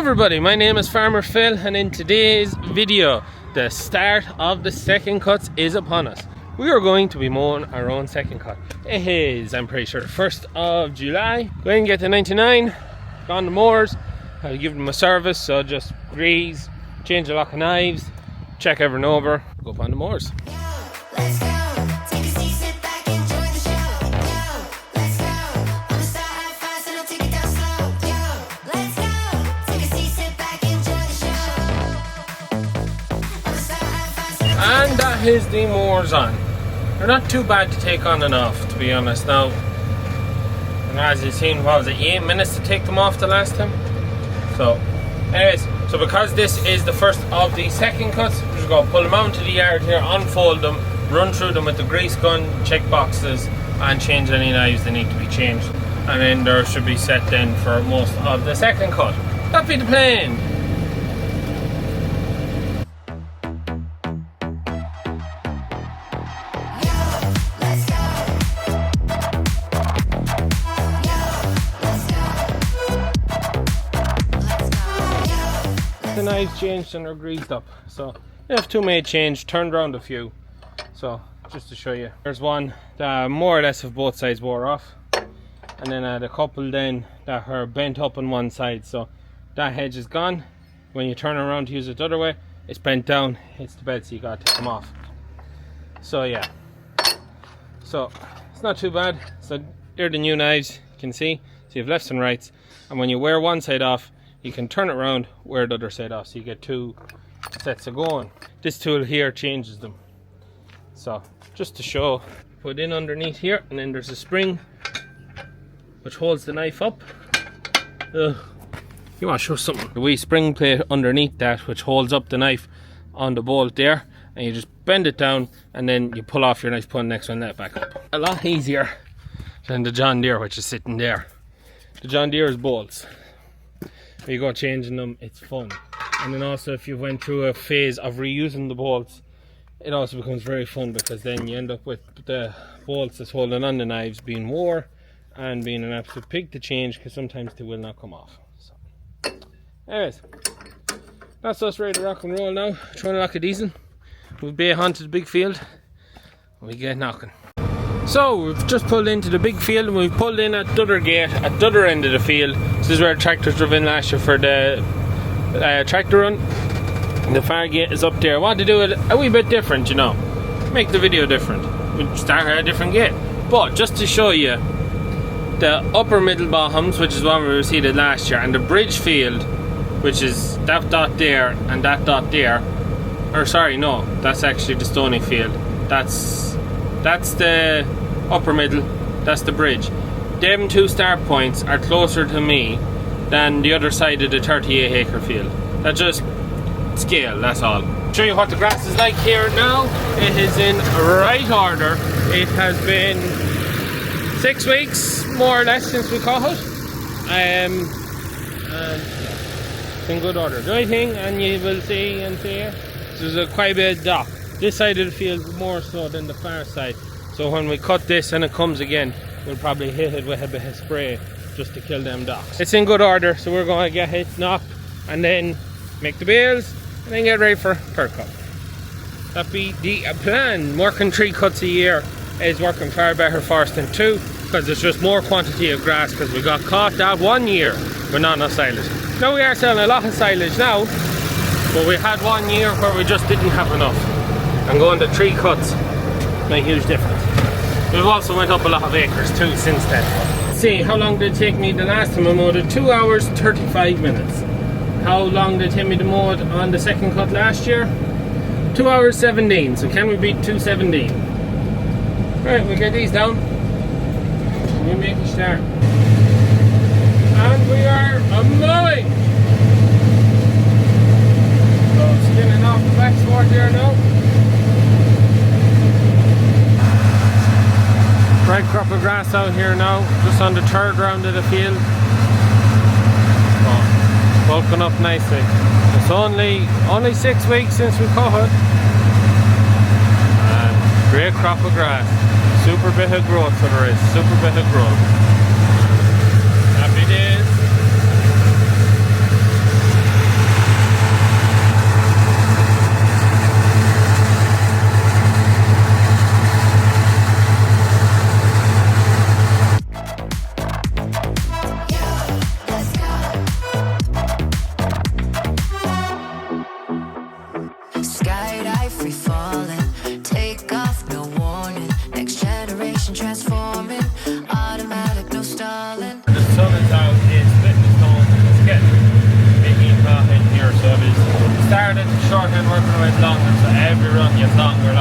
everybody, my name is Farmer Phil, and in today's video the start of the second cuts is upon us. We are going to be mowing our own second cut. It is, I'm pretty sure, the 1st of July. Go ahead and get the 99 on the mowers. I'll give them a service, so just grease, change the lock of knives, check everything over, go up on the mowers. Let's go. Take a seat, sit back, enjoy the show. Yo, let's go. I'ma start out fast and I'll take it down slow. Yo, let's go. Take a seat, sit back, enjoy the show. I'ma start out fast And that is the mowers on. They're not too bad to take on and off, to be honest. Now, and as you've seen, what was it, 8 minutes to take them off the last time? So, anyways, so because this is the first of the second cuts, we're just going to pull them out into the yard here, unfold them, run through them with the grease gun, check boxes, and change any knives that need to be changed. And then there should be set then for most of the second cut. That be the plan. The knives changed and they're greased up, so I have two made change, turned around a few, so just to show you, there's one that more or less have both sides wore off, and then I had a couple then that are bent up on one side, so that hedge is gone. When you turn around to use it the other way, it's bent down, hits the bed, so you gotta take them off. So yeah, so it's not too bad. So they're the new knives, you can see, so you have lefts and rights, and when you wear one side off, you can turn it around, wear the other side off, so you get two sets of going. This tool here changes them. So just to show, put in underneath here, and then there's a spring which holds the knife up. You want to show something? The wee spring plate underneath that which holds up the knife on the bolt there, and you just bend it down, and then you pull off your knife, put the next one that back up. A lot easier than the John Deere which is sitting there. The John Deere's bolts, when you go changing them, it's fun. And then also if you went through a phase of reusing the bolts, it also becomes very fun, because then you end up with the bolts that's holding on the knives being wore and being an absolute pig to change, because sometimes they will not come off. So, anyways, that's us ready to rock and roll now. Trying to lock a diesel. We'll be on to the big field and we get knocking. So we've just pulled into the big field, and we've pulled in at the other gate at the other end of the field. This is where tractors drove in last year for the tractor run. And the far gate is up there. I want to do it a wee bit different, you know, make the video different. We'll start at a different gate, but just to show you the upper middle bottoms, which is one we received last year, and the bridge field, which is that dot there and that dot there. Or sorry, no, that's actually the stony field. That's the upper middle, that's the bridge. Them two start points are closer to me than the other side of the 38 acre field. That's just scale, that's all. Show you what the grass is like here now. It is in right order. It has been 6 weeks more or less since we caught it. And it's in good order. The only thing, and you will see and see here, there's a quite a bit of dock. This side of the field more so than the far side. So when we cut this and it comes again, we'll probably hit it with a bit of spray just to kill them docks. It's in good order, so we're going to get it knocked and then make the bales and then get ready for third cut. That be the plan. Working 3 cuts a year is working far better for us than 2, because there's just more quantity of grass, because we got caught that 1 year with not enough silage. Now we are selling a lot of silage now, but we had 1 year where we just didn't have enough. And going to 3 cuts make a huge difference. We've also went up a lot of acres too since then. See, how long did it take me the last time I mowed it? 2 hours 35 minutes. How long did it take me to mow it on the second cut last year? 2 hours 17. So can we beat 2:17? Right, we'll get these down. We'll make a start. And we are mowing. So skinning off the back sward there now. Right crop of grass out here now, just on the third round of the field. Oh, bulking up nicely. It's only 6 weeks since we caught it. And great crop of grass. Super bit of growth, so there is. Super bit of growth. Happy days. started shorthand working away longer, so every run gets longer.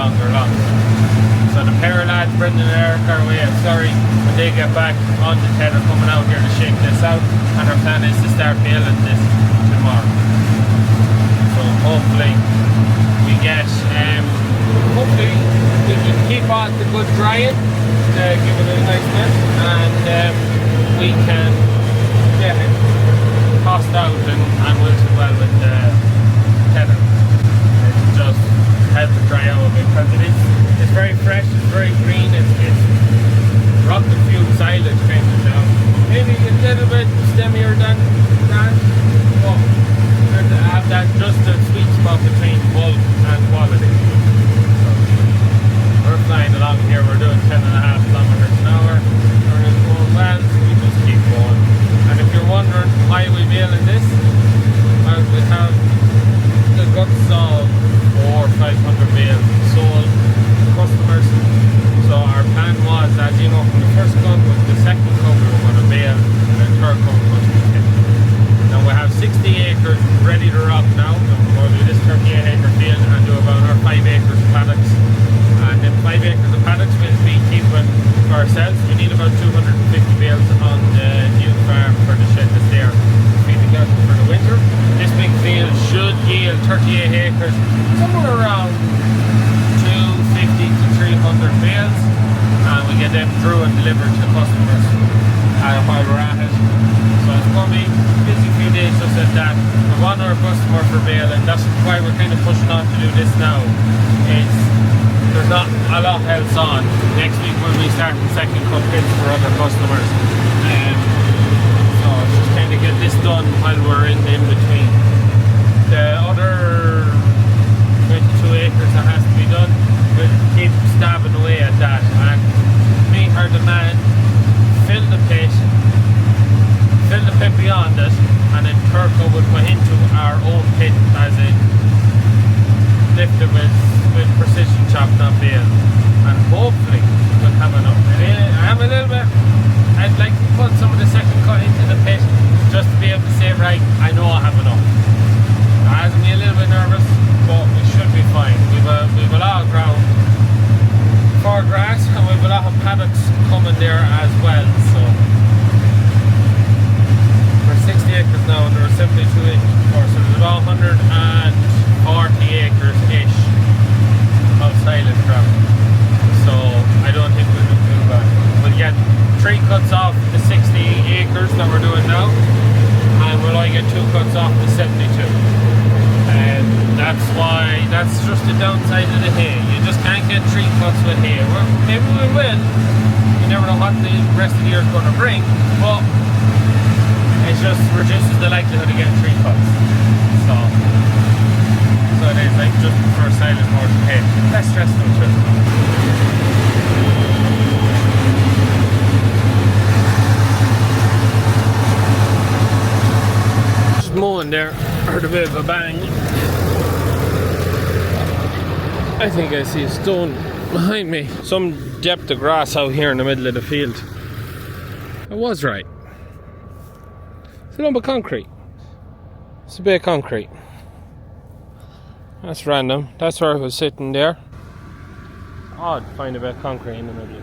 So the pair of lads, Brendan and Eric, are away at Surrey. When they get back on the tether, coming out here to shake this out, and our plan is to start baling this tomorrow. So hopefully we get, hopefully we can keep on the good drying, give it a nice mess, and we can get it tossed out and wilted well with the tether. It just helps it dry out a bit, because it's very fresh, it's very green, it's rocked a few silage kind of down. Maybe a little bit stemmier than that, but to have that just a sweet spot between bulk and quality. So we're flying along here, we're doing 10.5 kilometers an hour, we're going well, so we just keep going. And if you're wondering why we baling this, well, we have the guts of 400 or 500 bales sold to customers. So our plan was, as you know, from the first cut with the second cut we were going to bale, and the third cut we were going to be kept. Now we have 60 acres ready to rock now. We're going to do this 38 acre field and do about our 5 acres of paddocks. And then 5 acres of paddocks we'll be keeping for ourselves. We need about 250 bales on the new farm for the shed that's there, feeding out for the winter. This big field should yield 38 acres, somewhere around 250 to 300 bales, and we get them through and delivered to customers while we're at it. So it's going to be a busy few days just at that. We want our customer for bale, and that's why we're kind of pushing on to do this now. There's not a lot else on. Next week we'll be starting second cut pits for other customers. So just kind of get this done while we're in between. The other 22 acres that has to be done, we'll keep stabbing away at that. And me or the man, fill the pit beyond it, and then Turco would go into our own pit as it lifted with precision chopped on bale, and hopefully we'll have enough. I am a little bit, I'd like to put some of the second cut into the pit just to be able to say, right, I know I have enough. It has me a little bit nervous, but we should be fine. We've a lot of ground for grass, and we've a lot of paddocks coming there as well. So we're 60 acres now, and there are 72 acres before, so there's about 140 acres ish of silage crop. So I don't think we'll do too bad. We'll get 3 cuts off the 60 acres that we're doing now, and we'll only get 2 cuts off the 72. And that's just the downside of the hay. You just can't get 3 cuts with hay. Maybe we will. You never know what the rest of the year is going to bring, but it just reduces the likelihood of getting 3 cuts. So it is, like, just for silage more than hay. Less stressful too. Just mowing there, heard a bit of a bang. I think I see a stone behind me. Some depth of grass out here in the middle of the field. I was right. It's a lump of concrete. It's a bit of concrete. That's random. That's where I was sitting there. Odd to find a bit of concrete in the middle.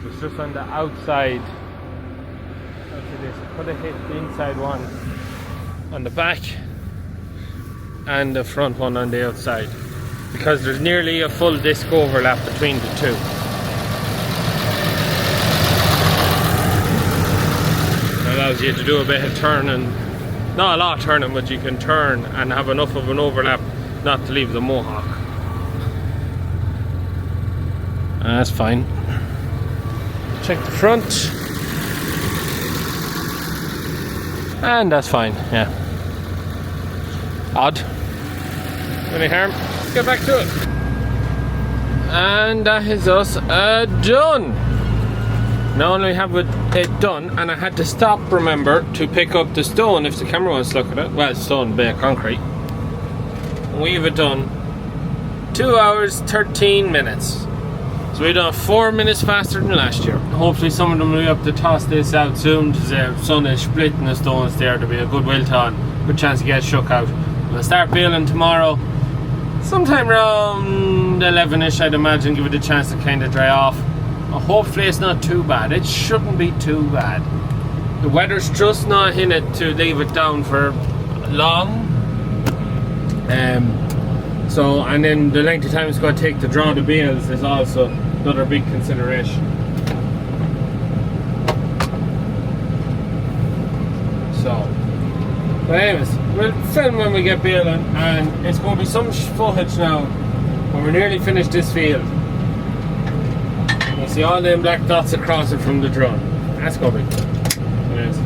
It's just on the outside. Look at this. I could have hit the inside one on the back and the front one on the outside, because there's nearly a full disc overlap between the two. It allows you to do a bit of turning. Not a lot of turning, but you can turn and have enough of an overlap not to leave the mohawk. That's fine. Check the front. And that's fine, yeah. Odd. Any harm? Let's get back to it. And that is us done. Not only have it done, and I had to stop, remember, to pick up the stone if the camera wants to look at it. Well, stone, bit of concrete. We've it done 2 hours 13 minutes. So we've done 4 minutes faster than last year. Hopefully some of them will be up to toss this out soon, because the sun is splitting the stones there to be a good wilt on. Good chance to get it shook out. We'll start baling tomorrow, sometime around 11ish, I'd imagine, give it a chance to kind of dry off. Hopefully it's not too bad. It shouldn't be too bad. The weather's just not in it to leave it down for long. So, and then the length of time it's going to take to draw the bales is also another big consideration. So, but anyways, we'll film when we get baling, and it's going to be some footage now when we're nearly finished this field. You see all them black dots across it from the drone. That's going to be good. Anyways,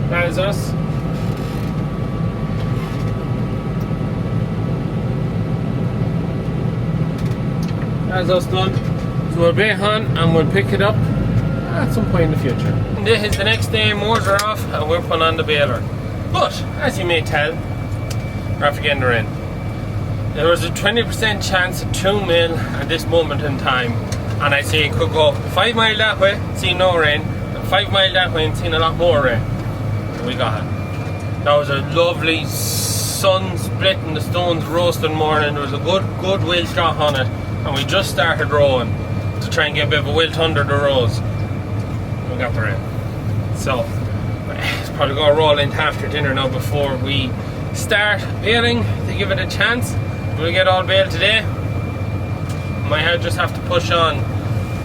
that is us. That's us done. So we'll bale on and we'll pick it up at some point in the future. This is the next day, mowers are off and we're putting on the baler. But, as you may tell, we're after getting the rain. There was a 20% chance of 2 mil at this moment in time, and I'd say it could go 5 mile that way, see no rain, and 5 mile that way and seeing a lot more rain. And we got it. That was a lovely sun split and the stones roasting morning. There was a good wilt drop on it, and we just started rowing to try and get a bit of a wilt under the rows. We got the rain. So it's probably going to roll into after dinner now before we start baling to give it a chance. We'll get all baled today. Might just have to push on,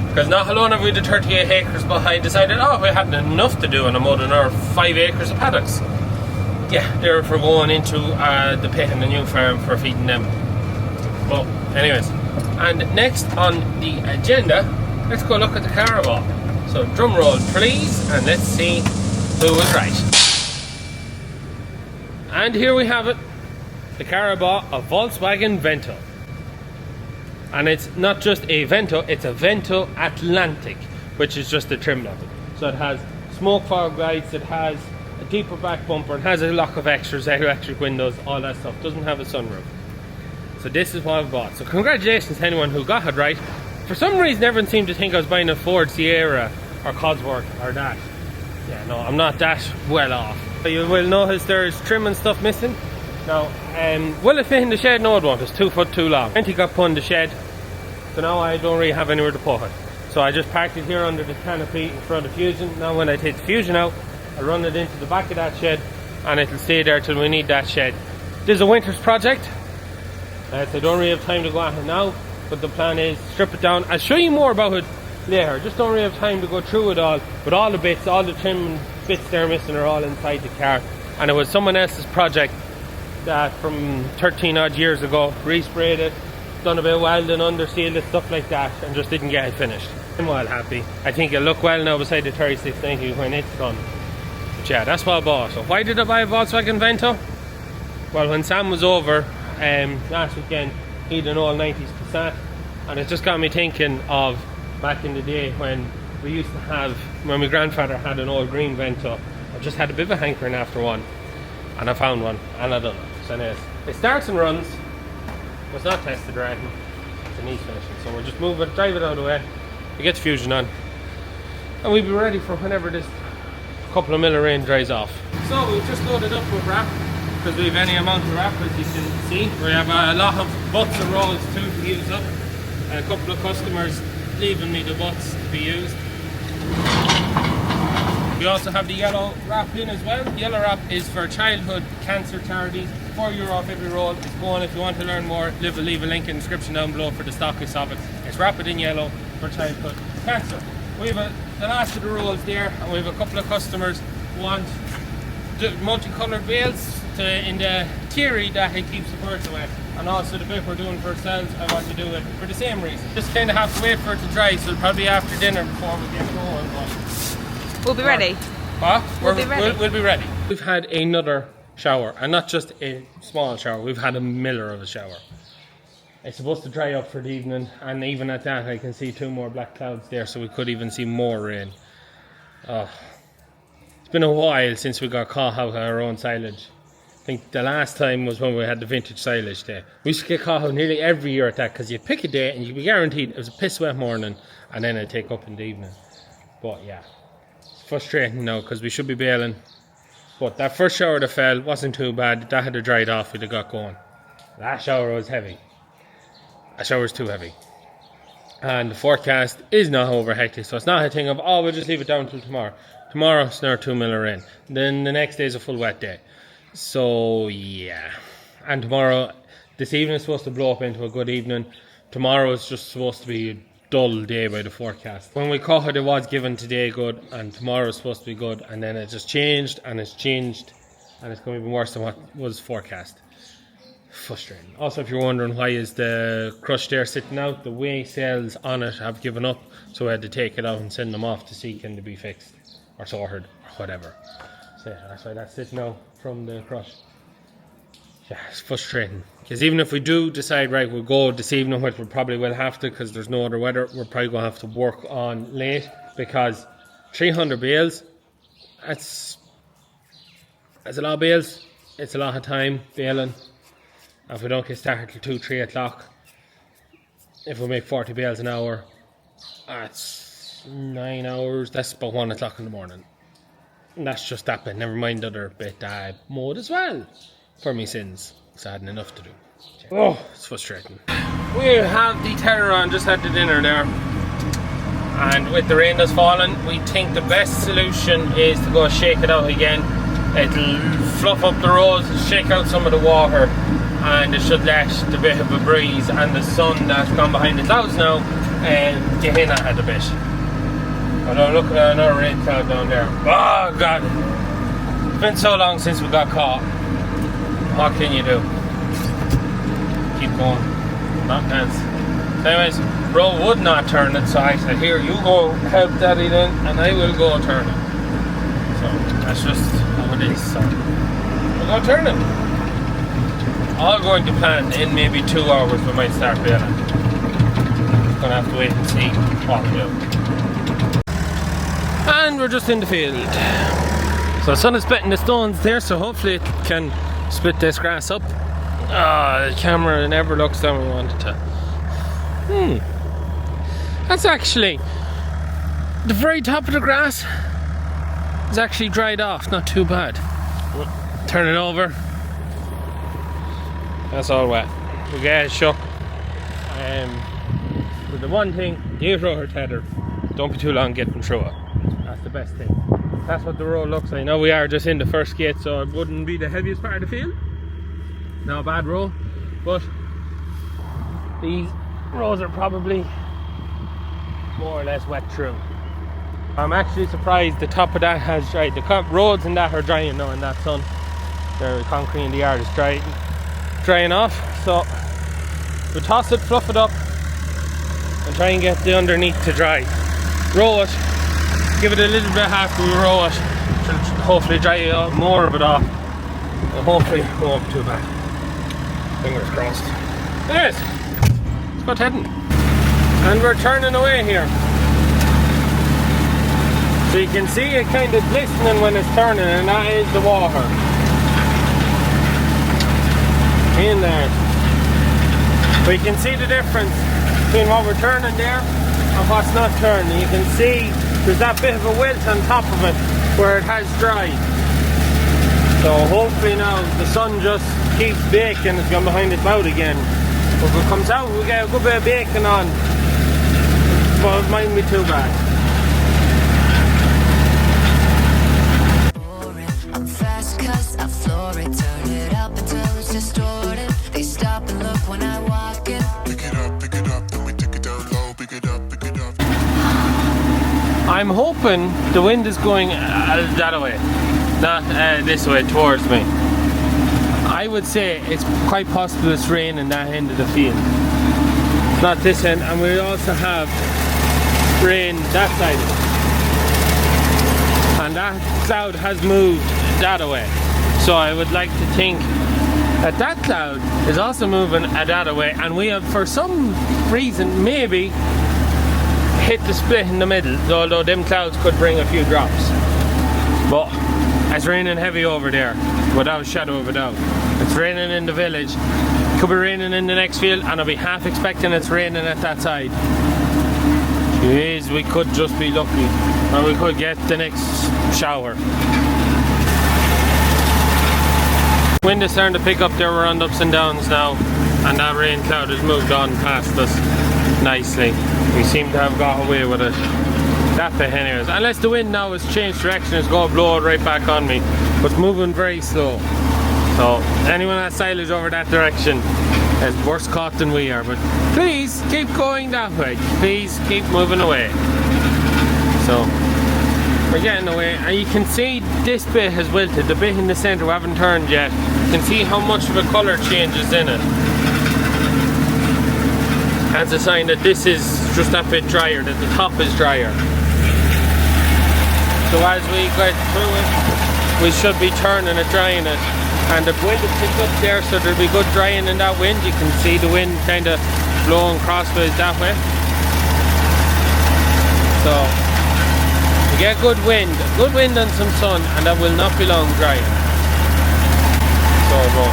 because not alone have we the 38 acres, but I decided, we hadn't enough to do, and I'm out another 5 acres of paddocks. Yeah, they're for going into the pit in the new farm for feeding them. But anyways, and next on the agenda, let's go look at the Carabao. So drum roll please, and let's see who was right. And here we have it, the Carabao, a Volkswagen Vento. And it's not just a Vento, it's a Vento Atlantic, which is just the trim level. So it has smoke fog lights, it has a deeper back bumper, it has a lot of extras, electric windows, all that stuff. Doesn't have a sunroof. So this is what I've bought. So congratulations to anyone who got it right. For some reason everyone seemed to think I was buying a Ford Sierra or Cosworth or that. Yeah, no, I'm not that well off. You will notice there's trim and stuff missing. Now, will it fit in the shed? No, it won't. It's 2 foot too long. Plenty got put in the shed, so now I don't really have anywhere to put it. So I just parked it here under the canopy in front of Fusion. Now when I take the Fusion out, I run it into the back of that shed, and it'll stay there till we need that shed. This is a winter's project, so I don't really have time to go at it now, but the plan is strip it down. I'll show you more about it later. Just don't really have time to go through it all, but all the bits, all the trim bits they're missing are all inside the car. And it was someone else's project that from 13 odd years ago, resprayed it, done a bit of welding, undersealed it, stuff like that, and just didn't get it finished. I'm well happy. I think it'll look well now beside the 3690 when it's done. But yeah, that's what I bought. So why did I buy a Volkswagen Vento? Well, when Sam was over last weekend, he had an old 90s Passat, and it just got me thinking of back in the day when we used to have, when my grandfather had an old green Vento. I just had a bit of a hankering after one, and I found one, and I done it. So anyways, it starts and runs. It was not tested or anything. It's an east finishing, so we'll just move it, drive it out of the way, we get the Fusion on, and we'll be ready for whenever this couple of mil of rain dries off. So we've just loaded up with wrap, because we have any amount of wrap, as you can see. We have a lot of butts and rolls too to use up, and a couple of customers leaving me the butts to be used. We also have the yellow wrap in as well. The yellow wrap is for childhood cancer charities. €4 off every roll. It's going, if you want to learn more, leave a link in the description down below for the stockist of it. It's wrapped in yellow for childhood cancer. We have the last of the rolls there, and we have a couple of customers who want the multicoloured bales in the theory that it keeps the birds away. And also the bit we're doing for ourselves, I want to do it for the same reason. Just kind of have to wait for it to dry, so it'll probably be after dinner before we get going. We'll be ready. What? We'll be ready. We'll be ready. We've had another shower, and not just a small shower, we've had a miller of a shower. It's supposed to dry up for the evening, and even at that I can see 2 more black clouds there, so we could even see more rain. It's been a while since we got caught out on our own silage. I think the last time was when we had the vintage silage day. We used to get caught out nearly every year at that, because you'd pick a day and you'd be guaranteed it was a piss wet morning, and then it'd take up in the evening. But yeah, it's frustrating now, because we should be baling But that first shower that fell wasn't too bad. That had to dry it off, we'd have got going. That shower was heavy. That shower was too heavy. And the forecast is not over hectic, so it's not a thing of, oh, we'll just leave it down till tomorrow. Tomorrow, it's another 2 mil of rain. Then the next day is a full wet day. So, yeah. And tomorrow, this evening is supposed to blow up into a good evening. Tomorrow is just supposed to be a dull day by the forecast. When we caught it, it was given today good, and tomorrow is supposed to be good. And then it just changed, and it's changed, and it's going to be even worse than what was forecast. Frustrating. Also, if you're wondering why is the crush there sitting out, the weigh cells on it have given up, so we had to take it out and send them off to see can they be fixed or sorted or whatever. So that's why that's sitting out from the crush. Yeah, it's frustrating because even if we do decide, right, we'll go this evening, which we probably will have to because there's no other weather, we're probably going to have to work on late because 300 bales, that's a lot of bales. It's a lot of time baling. If we don't get started till 2-3 o'clock, if we make 40 bales an hour, that's 9 hours. That's about 1 o'clock in the morning. And that's just that bit. Never mind the other bit I mowed as well for me sins. So I had enough to do. Oh, it's frustrating. We have the Tethering just had the dinner there. And with the rain that's fallen, we think the best solution is to go shake it out again. It'll fluff up the roads, shake out some of the water, and it should let the bit of a breeze and the sun that's gone behind the clouds now get in at it a bit. Although look at another rain cloud down there. Oh God, it's been so long since we got caught. What can you do? Keep going, not dance. Anyways, Ro would not turn it, so I said, here, you go help Daddy then, and I will go turn it. So that's just how it is. So we'll go turn it. All going to plan in maybe 2 hours we might start baling. Gonna have to wait and see what we do. And we're just in the field. So the sun is splitting the stones there, so hopefully it can split this grass up. The camera never looks down we want it to. That's actually the very top of the grass is actually dried off, not too bad. Turn it over. That's all wet. We get it shook. But the one thing, you throw her tether. Don't be too long getting through it. That's the best thing. That's what the road looks like. Now we are just in the first gate, so it wouldn't be the heaviest part of the field. Not a bad row, but these rows are probably more or less wet through. I'm actually surprised the top of that has dried. The roads in that are drying now in that sun. The concrete in the yard is drying off, so we toss it, fluff it up and try and get the underneath to dry. Row it, give it a little bit after we row it to hopefully dry more of it off, and hopefully it won't be too bad. Fingers crossed. Anyways, let's go Tethering. And we're turning away here, so you can see it kind of glistening when it's turning, and that is the water in there. But you can see the difference between what we're turning there and what's not turning. You can see there's that bit of a wilt on top of it where it has dried. So hopefully now the sun just keeps baking. It's gone behind its mouth again. But if it comes out, we get a good bit of baking on. But it mightn't be too bad. I'm fast 'cause I floor it, turn it up until it's distorted. They stop and look when I walk in. Pick it up, then we take it down low. Pick it up. I'm hoping the wind is going that way, not this way towards me. I would say it's quite possible it's raining that end of the field. It's not this end, and we also have rain that side of it. And that cloud has moved that way. So I would like to think that that cloud is also moving that way, and we have for some reason maybe hit the split in the middle, although them clouds could bring a few drops. But it's raining heavy over there, without a shadow of a doubt. It's raining in the village, it could be raining in the next field, and I'll be half expecting it's raining at that side. Jeez, we could just be lucky, or we could get the next shower. Wind is starting to pick up there, we're on ups and downs now, and that rain cloud has moved on past us nicely. We seem to have got away with it that bit anyways, unless the wind now has changed direction, it's going to blow it right back on me, but it's moving very slow. So anyone has silage over that direction is worse caught than we are, but please keep going that way, please keep moving away. So we're getting away, and you can see this bit has wilted. The bit in the centre we haven't turned yet. You can see how much of a colour changes in it. That's a sign that this is just a bit drier, that the top is drier. So as we go through it, we should be turning it, drying it. And the wind has picked up there, so there'll be good drying in that wind. You can see the wind kind of blowing crossways that way. So we get good wind and some sun, and that will not be long drying. So it won't.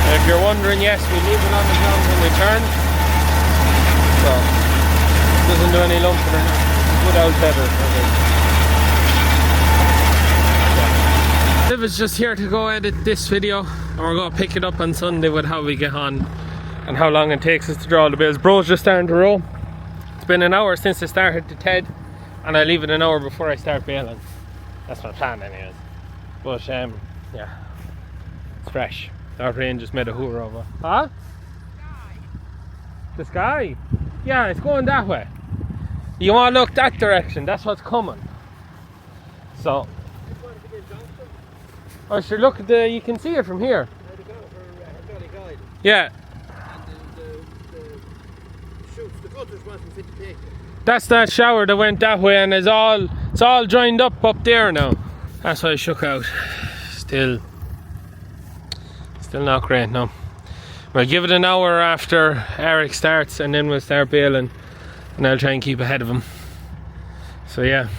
And if you're wondering, yes, we leave it on the ground when we turn. So it doesn't do any lumping or nothing. Good old feather. Liv is just here to go edit this video, and we're going to pick it up on Sunday with how we get on and how long it takes us to draw the bales. Bro's just starting to roll. It's been an hour since I started to TED, and I leave it an hour before I start baling. That's my plan anyways. But yeah, it's fresh. That rain just made a hoover over. Huh? The sky? Yeah, it's going that way. You want to look that direction, that's what's coming. So oh sure, look at the, you can see it from here. Yeah. That's that shower that went that way, and it's all joined up there now. That's why I shook out. Still not great now. We'll give it an hour after Eric starts, and then we'll start baling, and I'll try and keep ahead of him. So yeah.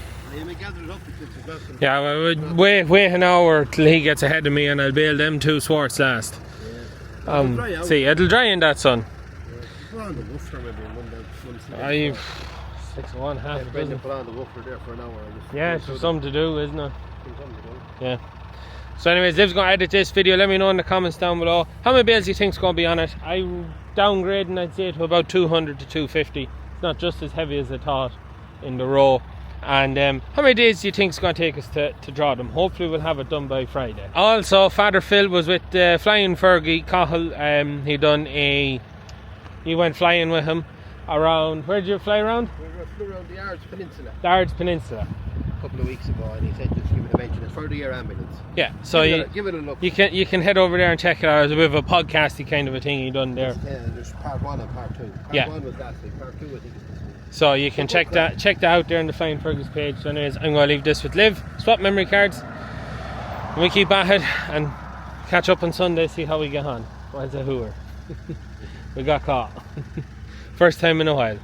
Yeah, well, we'll wait an hour till he gets ahead of me, and I'll bale them two swarts last. See, it'll dry in that sun. I've 6 of 1 half. Yeah, it's something to do, isn't it? Yeah. So anyways, Liv's going to edit this video. Let me know in the comments down below how many bales you think's going to be on it. I'm downgrading, I'd say, to about 200 to 250. It's not just as heavy as I thought in the row. And how many days do you think it's going to take us to draw them? Hopefully we'll have it done by Friday. Also, Father Phil was with Flying Fergie Cahill. He went flying with him around, where did you fly around? We flew around the Ards Peninsula. The Ards Peninsula. A couple of weeks ago, and he said just give it a mention. It's for the air ambulance. Yeah, so give it a look. You can head over there and check it out. It's a bit of a podcasty kind of a thing he done there. There's part 1 and part 2. Part 1 was last week, part 2 I think is this week. So you can check that out there on the Flying Fergus page. So anyways, I'm going to leave this with Liv. Swap memory cards. And we keep at it and catch up on Sunday, see how we get on. What's a hooer? We got caught. First time in a while.